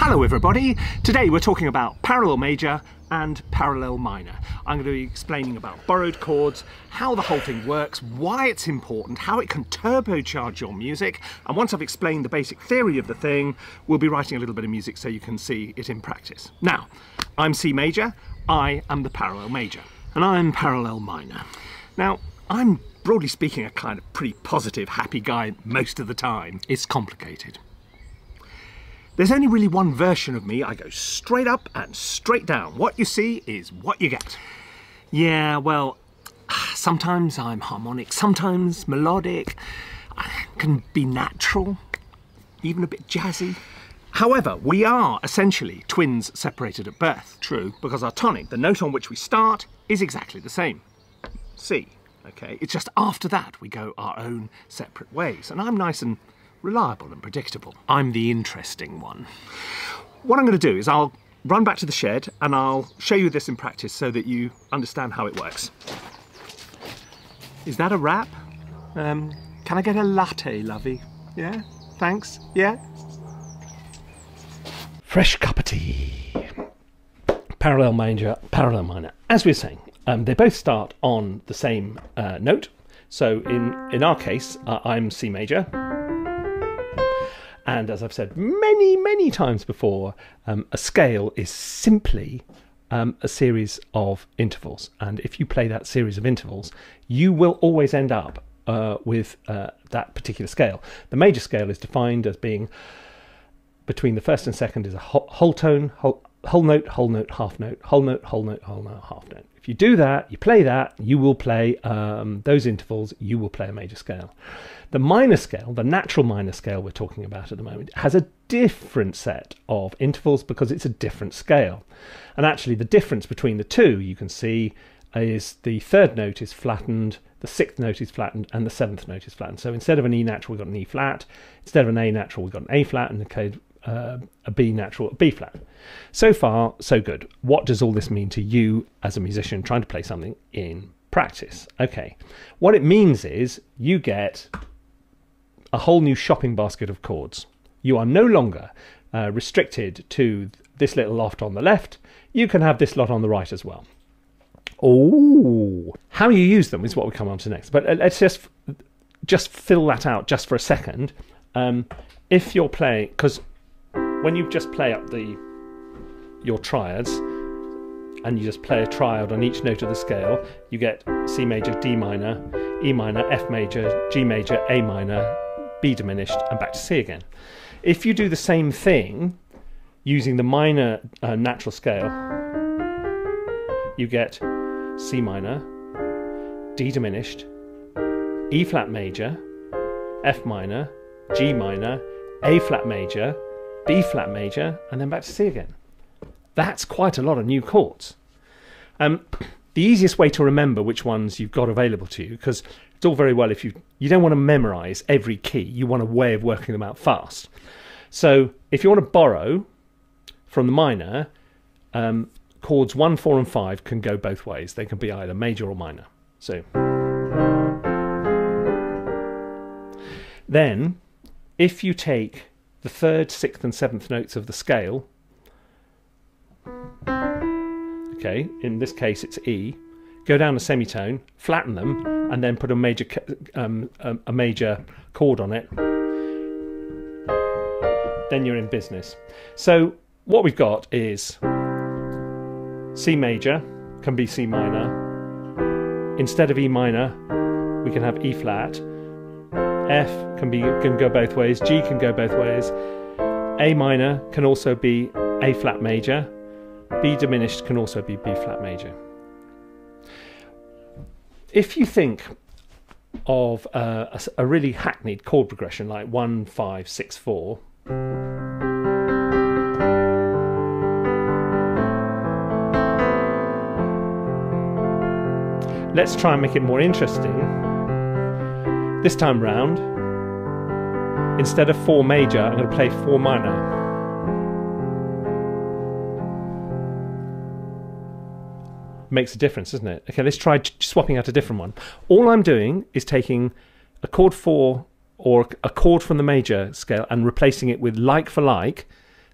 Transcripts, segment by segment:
Hello everybody, today we're talking about parallel major and parallel minor. I'm going to be explaining about borrowed chords, how the whole thing works, why it's important, how it can turbocharge your music, and once I've explained the basic theory of the thing, we'll be writing a little bit of music so you can see it in practice. Now, I'm C major, I am the parallel major, and I'm parallel minor. Now, I'm broadly speaking a kind of pretty positive, happy guy most of the time. It's complicated. There's only really one version of me. I go straight up and straight down. What you see is what you get. Yeah, well, sometimes I'm harmonic, sometimes melodic. I can be natural, even a bit jazzy. However, we are essentially twins separated at birth. True, because our tonic, the note on which we start, is exactly the same. C, okay? It's just after that we go our own separate ways. And I'm nice and reliable and predictable. I'm the interesting one. What I'm going to do is I'll run back to the shed and I'll show you this in practice so that you understand how it works. Is that a wrap? Can I get a latte, lovey? Yeah? Thanks? Yeah? Fresh cup of tea. Parallel major, parallel minor. As we were saying, they both start on the same note. So in our case, I'm C major. And as I've said many times before, a scale is simply a series of intervals. And if you play that series of intervals, you will always end up with that particular scale. The major scale is defined as being between the first and second is a whole tone, whole note, half note, whole note, whole note, whole note, half note. If you do that, you play that, you will play those intervals, you will play a major scale. The minor scale, the natural minor scale we're talking about at the moment, has a different set of intervals because it's a different scale. And actually the difference between the two, you can see, is the third note is flattened, the sixth note is flattened, and the seventh note is flattened. So instead of an E natural, we've got an E flat. Instead of an A natural, we've got an A flat, and a B natural, a B flat. So far, so good. What does all this mean to you as a musician trying to play something in practice? Okay, what it means is you get a whole new shopping basket of chords. You are no longer restricted to this little lot on the left. You can have this lot on the right as well. Oh, how you use them is what we come on to next. But let's just fill that out just for a second. If you're playing, because when you just play up your triads and you just play a triad on each note of the scale, you get C major, D minor, E minor, F major, G major, A minor, B diminished, and back to C again. If you do the same thing using the minor natural scale, you get C minor, D diminished, E flat major, F minor, G minor, A flat major, B flat major, and then back to C again. That's quite a lot of new chords. The easiest way to remember which ones you've got available to you, because it's all very well if you don't want to memorize every key, you want a way of working them out fast. So if you want to borrow from the minor, chords 1, 4 and 5 can go both ways. They can be either major or minor. So then if you take the third, sixth and seventh notes of the scale, okay, in this case it's E, go down a semitone, flatten them, and then put a major chord on it, then you're in business. So what we've got is C major can be C minor. Instead of E minor, we can have E flat. F can go both ways. G can go both ways. A minor can also be A flat major. B diminished can also be B flat major. If you think of a really hackneyed chord progression like 1, 5, 6, 4, let's try and make it more interesting. This time round, instead of 4 major, I'm going to play 4 minor. Makes a difference, doesn't it? Okay, let's try swapping out a different one. All I'm doing is taking a chord 4 or a chord from the major scale and replacing it with like for like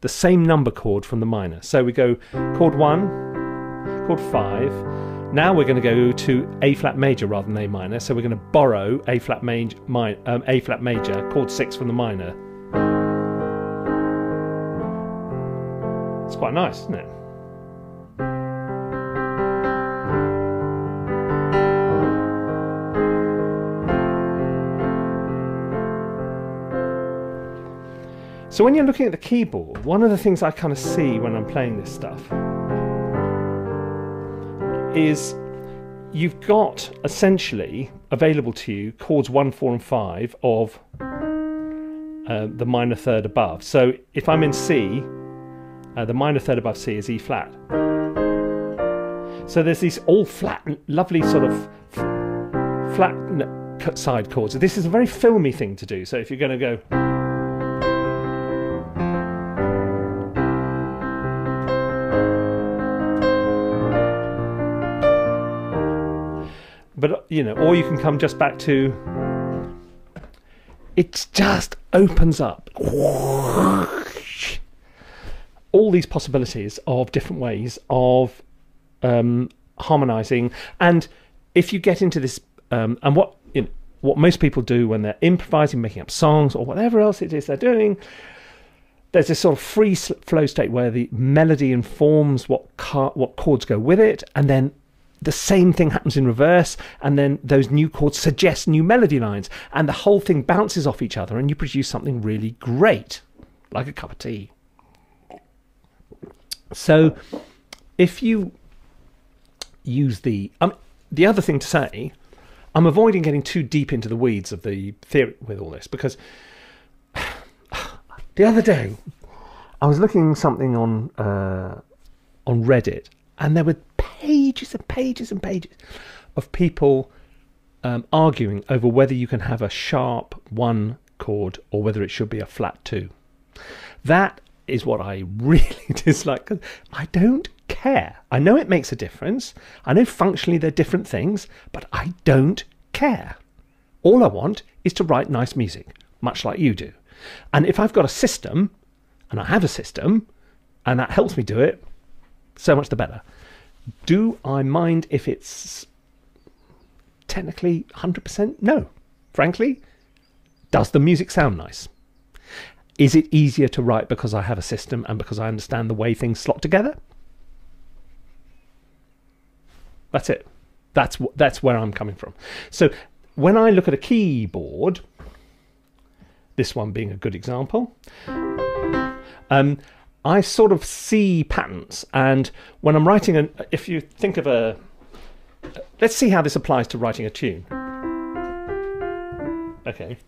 the same number chord from the minor. So we go chord 1, chord 5. Now we're going to go to A flat major rather than A minor. So we're going to borrow A flat major, chord 6 from the minor. It's quite nice, isn't it? So when you're looking at the keyboard, one of the things I kind of see when I'm playing this stuff is you've got essentially available to you chords 1, 4 and 5 of the minor third above. So if I'm in C, the minor third above C is E flat. So there's these all flat, lovely sort of flat side chords. This is a very filmy thing to do. So if you're going to go... But, you know, or you can come just back to, it just opens up all these possibilities of different ways of harmonizing. And if you get into this, and what most people do when they're improvising, making up songs or whatever else it is they're doing, there's this sort of free flow state where the melody informs what chords go with it, and then the same thing happens in reverse, and then those new chords suggest new melody lines, and the whole thing bounces off each other, and you produce something really great, like a cup of tea. So if you use the other thing to say, I'm avoiding getting too deep into the weeds of the theory with all this, because the other day I was looking something on Reddit, and there were pages and pages and pages of people arguing over whether you can have a sharp 1 chord or whether it should be a flat 2. That is what I really dislike, because I don't care. I know it makes a difference. I know functionally they're different things, but I don't care. All I want is to write nice music, much like you do. And if I've got a system, and I have a system, and that helps me do it, so much the better. Do I mind if it's technically 100%? No. Frankly, does the music sound nice? Is it easier to write because I have a system and because I understand the way things slot together? That's it. That's where I'm coming from. So when I look at a keyboard, this one being a good example, I sort of see patterns, and when I'm writing if you think of let's see how this applies to writing a tune. Okay.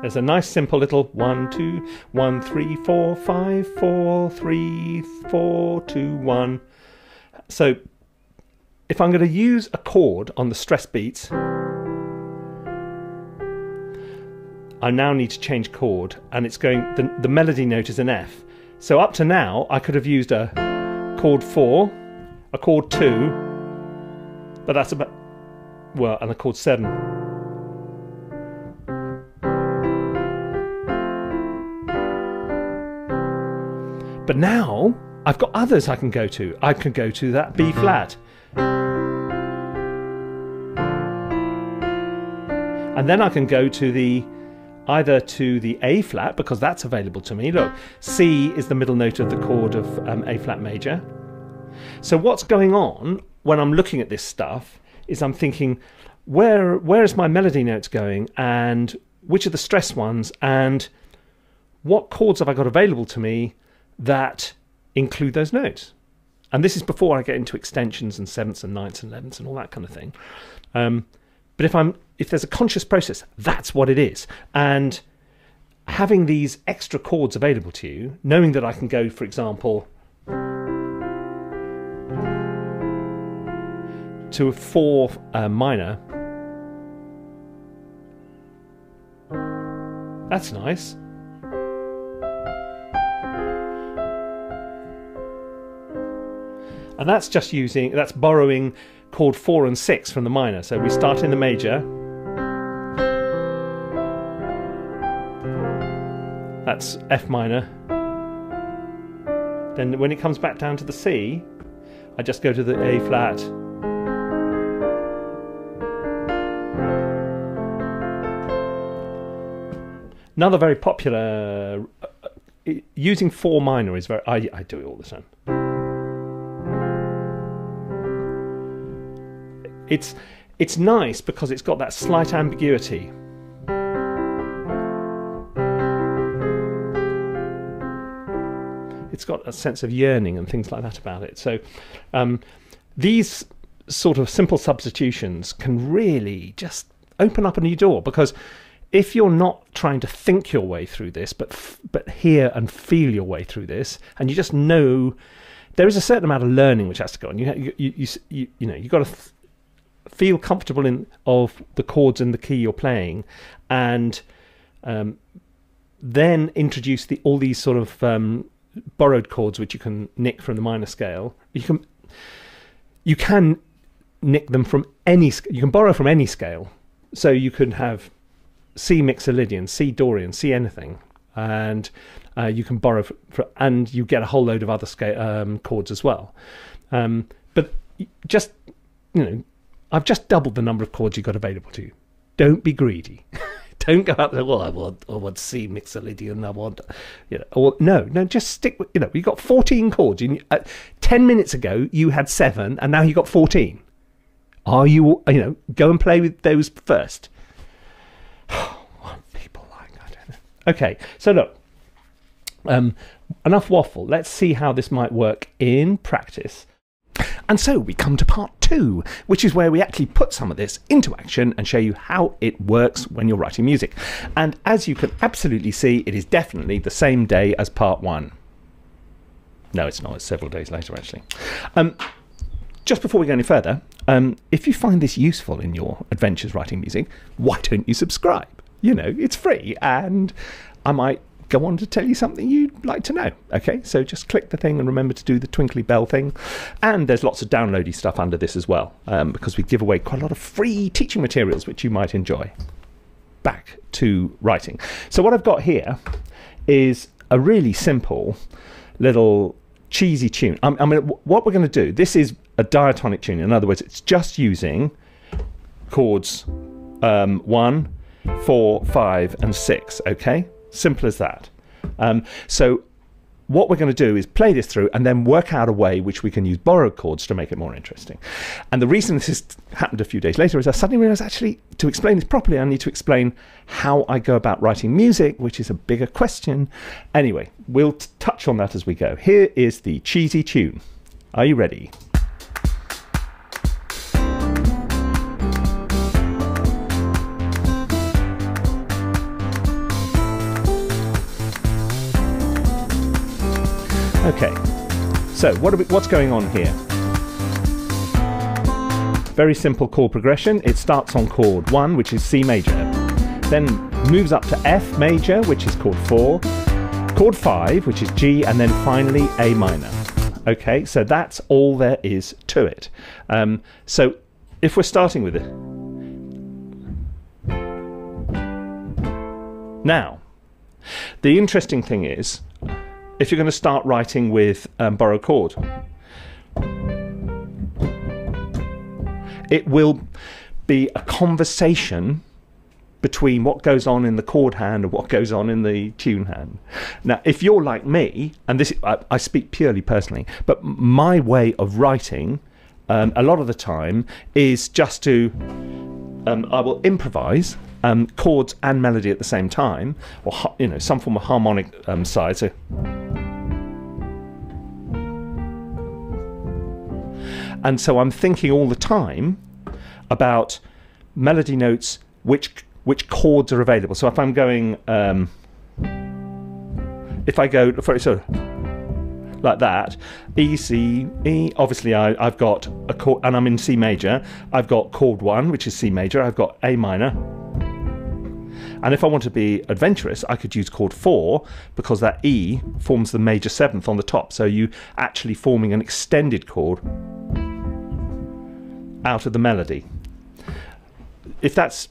There's a nice simple little 1, 2, 1, 3, 4, 5, 4, 3, 4, 2, 1. So if I'm going to use a chord on the stress beats, I now need to change chord, and it's going, the melody note is an F. So up to now, I could have used a chord 4, a chord 2, but that's about, well, and a chord 7. But now, I've got others I can go to. I can go to that B flat. And then I can go to either to the A flat, because that's available to me. Look, C is the middle note of the chord of A flat major. So what's going on when I'm looking at this stuff is I'm thinking, where is my melody notes going, and which are the stress ones, and what chords have I got available to me that include those notes? And this is before I get into extensions and sevenths and ninths and elevenths and all that kind of thing. But if there's a conscious process, that's what it is. And having these extra chords available to you, knowing that I can go, for example, to a 4 minor, that's nice. And that's just that's borrowing chord 4 and 6 from the minor. So we start in the major, That's F minor. Then when it comes back down to the C, I just go to the A flat. Another very popular, using 4 minor is very, I do it all the time. It's nice because it's got that slight ambiguity. It's got a sense of yearning and things like that about it. So these sort of simple substitutions can really just open up a new door, because if you're not trying to think your way through this, but hear and feel your way through this, and you just know there is a certain amount of learning which has to go on. You've got to feel comfortable of the chords and the key you're playing, and then introduce all these sort of borrowed chords which you can nick from the minor scale. You can nick them from any. You can borrow from any scale, so you can have C Mixolydian, C Dorian, C anything, and you can borrow and you get a whole load of other scale chords as well. But just I've just doubled the number of chords you've got available to you. Don't be greedy. Don't go out there. Well, I want C Mixolydian. I want, no. Just stick with. You got 14 chords. 10 minutes ago you had 7, and now you got 14. Are you? Go and play with those first. What people like, I don't know. Okay, so look, enough waffle. Let's see how this might work in practice. And so we come to part 2, which is where we actually put some of this into action and show you how it works when you're writing music. And as you can absolutely see, it is definitely the same day as part 1. No, it's not. It's several days later, actually. Just before we go any further, if you find this useful in your adventures writing music, why don't you subscribe? It's free, and I might go on to tell you something you'd like to know. Okay, so just click the thing and remember to do the twinkly bell thing. And there's lots of downloady stuff under this as well, because we give away quite a lot of free teaching materials which you might enjoy. Back to writing. So what I've got here is a really simple little cheesy tune. What we're going to do, this is a diatonic tune. In other words, it's just using chords 1, 4, 5 and 6. Okay, simple as that. So what we're going to do is play this through and then work out a way which we can use borrowed chords to make it more interesting. And the reason this has happened a few days later is I suddenly realized, actually, to explain this properly, I need to explain how I go about writing music, which is a bigger question. Anyway, we'll touch on that as we go. Here is the cheesy tune. Are you ready? Okay, so what's going on here? Very simple chord progression. It starts on chord 1, which is C major, then moves up to F major, which is chord 4, chord 5, which is G, and then finally A minor. Okay, so that's all there is to it. So if we're starting with it. Now, the interesting thing is, if you're going to start writing with borrowed chord, it will be a conversation between what goes on in the chord hand and what goes on in the tune hand. Now, if you're like me, and this I speak purely personally, but my way of writing a lot of the time is just to I will improvise chords and melody at the same time, or some form of harmonic side. So, and so I'm thinking all the time about melody notes, which chords are available. So if I'm going, if I go for sort of like that, E, C, E, obviously I've got a chord, and I'm in C major. I've got chord 1, which is C major. I've got A minor. And if I want to be adventurous, I could use chord 4, because that E forms the major 7th on the top. So you actually forming an extended chord out of the melody. Is that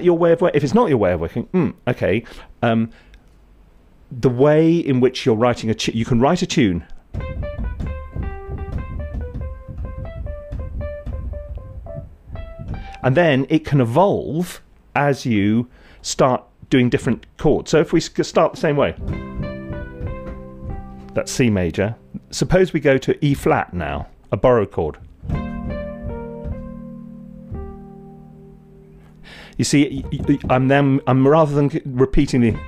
your way of working? If it's not your way of working, okay. the way in which you're writing you can write a tune and then it can evolve as you start doing different chords. So if we start the same way, that's C major. Suppose we go to E flat now, a borrowed chord. You see, I'm rather than repeating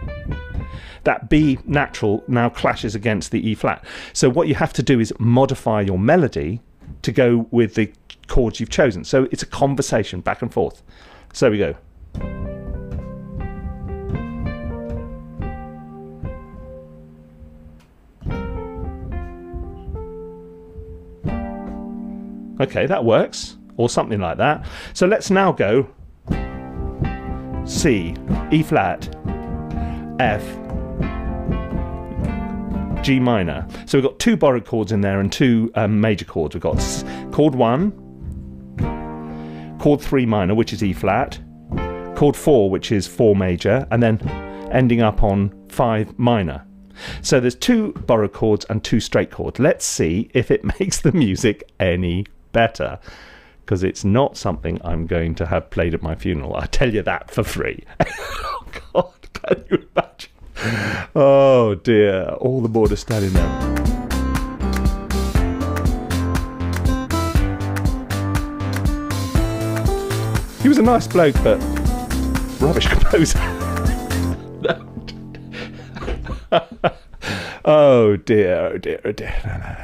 that B natural now clashes against the E flat. So what you have to do is modify your melody to go with the chords you've chosen. So it's a conversation back and forth. So we go. Okay, that works, or something like that. So let's now go C, E flat, F, G minor. So we've got two borrowed chords in there and two major chords. We've got chord 1, chord 3 minor, which is E flat, chord 4, which is 4 major, and then ending up on 5 minor. So there's two borrowed chords and two straight chords. Let's see if it makes the music any better, because it's not something I'm going to have played at my funeral. I tell you that for free. Oh God, can you imagine? Oh dear, all the more to standing there. He was a nice bloke, but rubbish composer. Oh dear, oh dear, oh dear. No.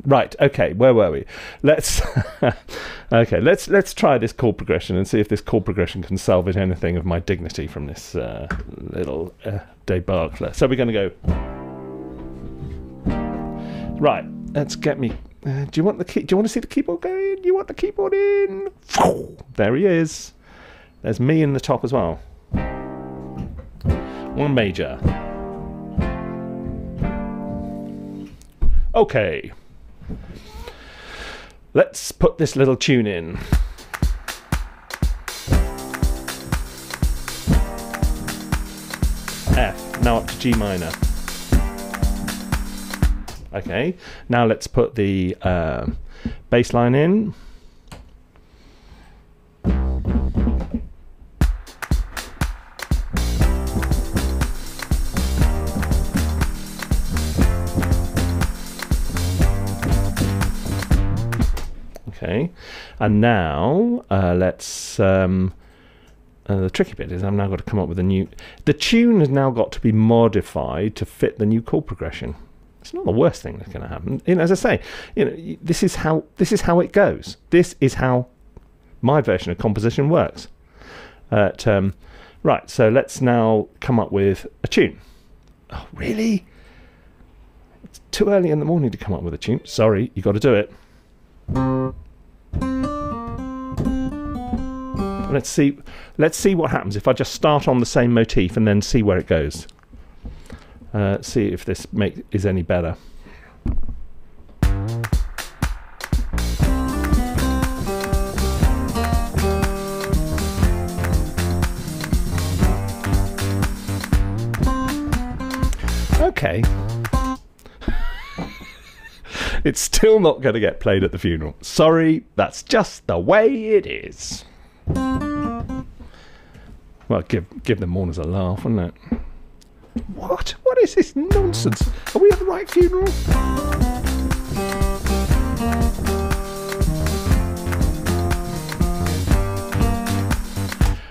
Right, okay, where were we? Let's try this chord progression and see if this chord progression can salvage anything of my dignity from this little debacle. So we're going to go. Right, let's get me. Do you want to see the keyboard go in? You want the keyboard in? There he is. There's me in the top as well. One major. Okay. Let's put this little tune in. F, now up to G minor. Okay, now let's put the bass line in. Okay, and now let's the tricky bit is I've now got to come up with a new. The tune has now got to be modified to fit the new chord progression. It's not the worst thing that's going to happen. You know, as I say, you know, this is how it goes. This is how my version of composition works. Right, so let's now come up with a tune. Oh, really? It's too early in the morning to come up with a tune. Sorry, you got to do it. Let's see what happens if I just start on the same motif and then see where it goes. See if this is any better. Okay. It's still not going to get played at the funeral. Sorry, that's just the way it is. Well, give the mourners a laugh, wouldn't it? What? What is this nonsense? Are we at the right funeral?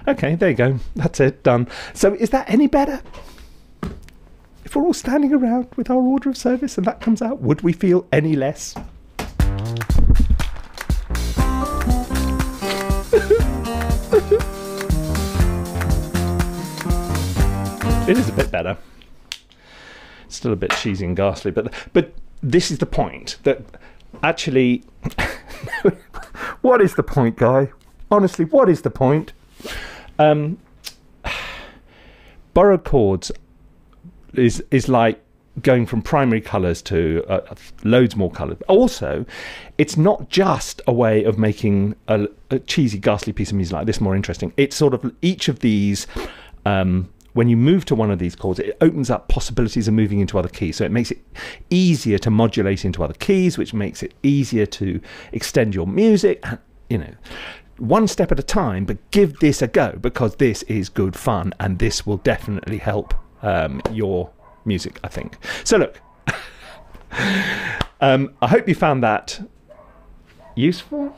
Okay, there you go. That's it, done. So is that any better? If we're all standing around with our order of service and that comes out, would we feel any less? It is a bit better. Still a bit cheesy and ghastly, but this is the point. That actually, what is the point, Guy? Honestly, what is the point? Borrowed chords is like going from primary colours to loads more colours. Also, it's not just a way of making a cheesy, ghastly piece of music like this more interesting. It's sort of each of these when you move to one of these chords, it opens up possibilities of moving into other keys. So it makes it easier to modulate into other keys, which makes it easier to extend your music. And, you know, one step at a time, but give this a go, because this is good fun and this will definitely help your music, I think. So look, I hope you found that useful.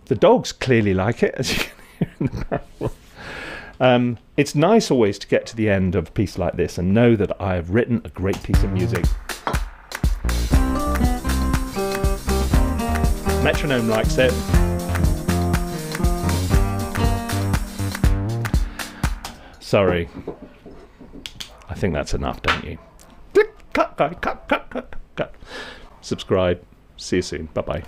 The dogs clearly like it, as you can hear in the background. It's nice always to get to the end of a piece like this and know that I have written a great piece of music. Metronome likes it. Sorry. I think that's enough, don't you? Click, cut, cut, cut, cut, cut, cut. Subscribe. See you soon. Bye-bye.